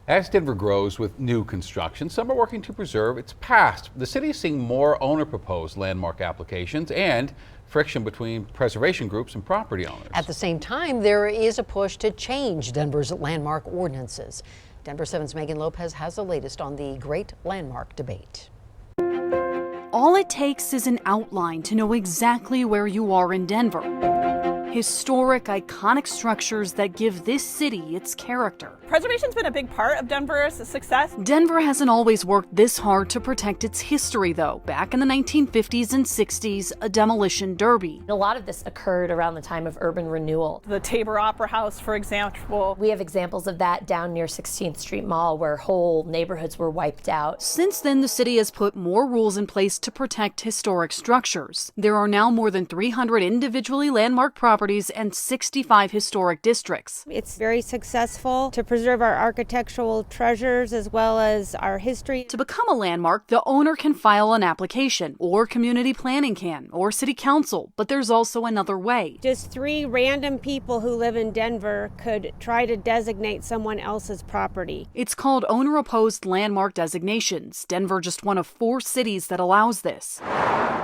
As Denver grows with new construction, some are working to preserve its past. The city is seeing more owner-proposed landmark applications and friction between preservation groups and property owners. At the same time, there is a push to change Denver's landmark ordinances. Denver 7's Megan Lopez has the latest on the great landmark debate. All it takes is an outline to know exactly where you are in Denver. Historic, iconic structures that give this city its character. Preservation's been a big part of Denver's success. Denver hasn't always worked this hard to protect its history, though. Back in the 1950s and 60s, a demolition derby. A lot of this occurred around the time of urban renewal. The Tabor Opera House, for example. We have examples of that down near 16th Street Mall, where whole neighborhoods were wiped out. Since then, the city has put more rules in place to protect historic structures. There are now more than 300 individually landmarked properties and 65 historic districts. It's very successful to preserve our architectural treasures as well as our history. To become a landmark, the owner can file an application, or community planning can, or city council, but there's also another way. Just 3 random people who live in Denver could try to designate someone else's property. It's called owner-opposed landmark designations. Denver just one of 4 cities that allows this.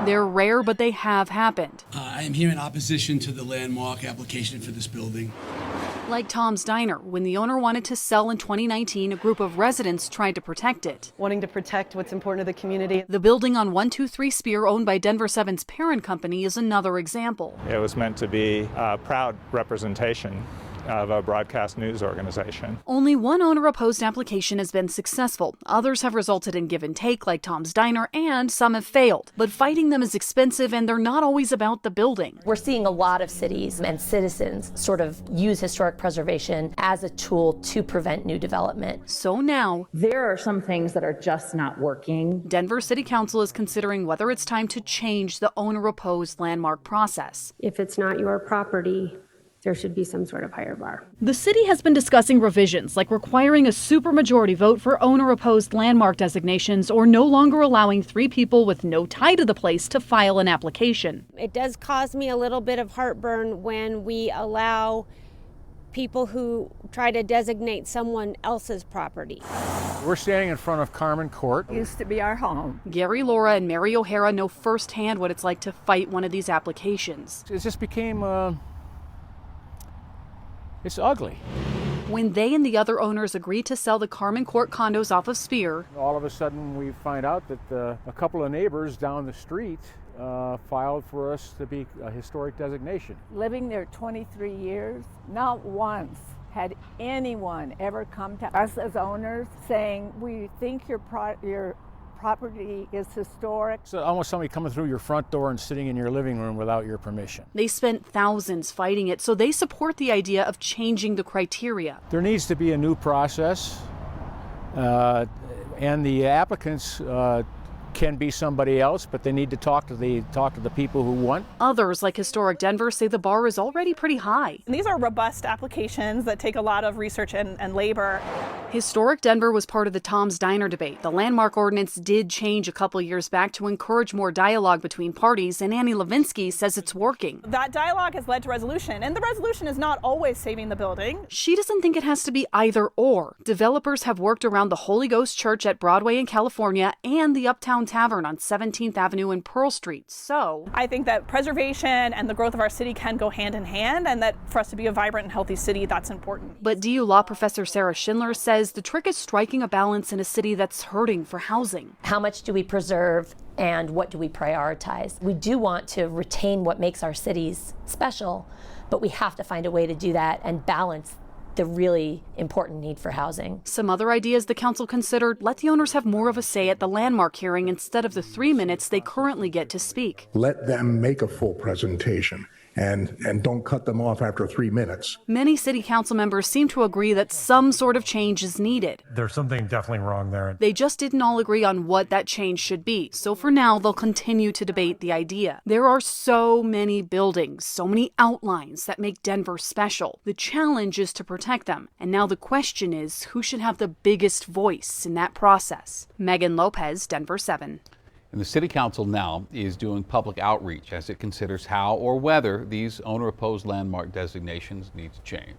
They're rare, but they have happened. I am here in opposition to the landmark application for this building. Like Tom's Diner, when the owner wanted to sell in 2019, a group of residents tried to protect it. Wanting to protect what's important to the community. The building on 123 Spear, owned by Denver 7's parent company, is another example. It was meant to be a proud representation of a broadcast news organization. Only one owner-opposed application has been successful. Others have resulted in give and take, like Tom's Diner, and some have failed. But fighting them is expensive, and they're not always about the building. We're seeing a lot of cities and citizens sort of use historic preservation as a tool to prevent new development. So now, there are some things that are just not working. Denver City Council is considering whether it's time to change the owner-opposed landmark process. If it's not your property, there should be some sort of higher bar. The city has been discussing revisions, like requiring a supermajority vote for owner-opposed landmark designations or no longer allowing 3 people with no tie to the place to file an application. It does cause me a little bit of heartburn when we allow people who try to designate someone else's property. We're standing in front of Carmen Court. It used to be our home. Gary, Laura, and Mary O'Hara know firsthand what it's like to fight one of these applications. It just became it's ugly. When they and the other owners agreed to sell the Carmen Court condos off of Spear, all of a sudden we find out that a couple of neighbors down the street filed for us to be a historic designation. Living there 23 years, not once had anyone ever come to us as owners saying, we think your property is historic. So almost somebody coming through your front door and sitting in your living room without your permission. They spent thousands fighting it, so they support the idea of changing the criteria. There needs to be a new process, and the applicants can be somebody else, but they need to talk to the people who won. Others, like Historic Denver, say the bar is already pretty high. And these are robust applications that take a lot of research and labor. Historic Denver was part of the Tom's Diner debate. The landmark ordinance did change a couple years back to encourage more dialogue between parties, and Annie Levinsky says it's working. That dialogue has led to resolution, and the resolution is not always saving the building. She doesn't think it has to be either or. Developers have worked around the Holy Ghost Church at Broadway in California and the Uptown Tavern on 17th Avenue and Pearl Street. So I think that preservation and the growth of our city can go hand in hand, and that for us to be a vibrant and healthy city, that's important. But DU law professor Sarah Schindler says the trick is striking a balance in a city that's hurting for housing. How much do we preserve and what do we prioritize? We do want to retain what makes our cities special, but we have to find a way to do that and balance the really important need for housing. Some other ideas the council considered: let the owners have more of a say at the landmark hearing instead of the 3 minutes they currently get to speak. Let them make a full presentation and don't cut them off after 3 minutes. Many city council members seem to agree that some sort of change is needed. There's something definitely wrong there. They just didn't all agree on what that change should be. So for now, they'll continue to debate the idea. There are so many buildings, so many outlines that make Denver special. The challenge is to protect them. And now the question is, who should have the biggest voice in that process? Megan Lopez, Denver 7. And the City Council now is doing public outreach as it considers how or whether these owner-opposed landmark designations need to change.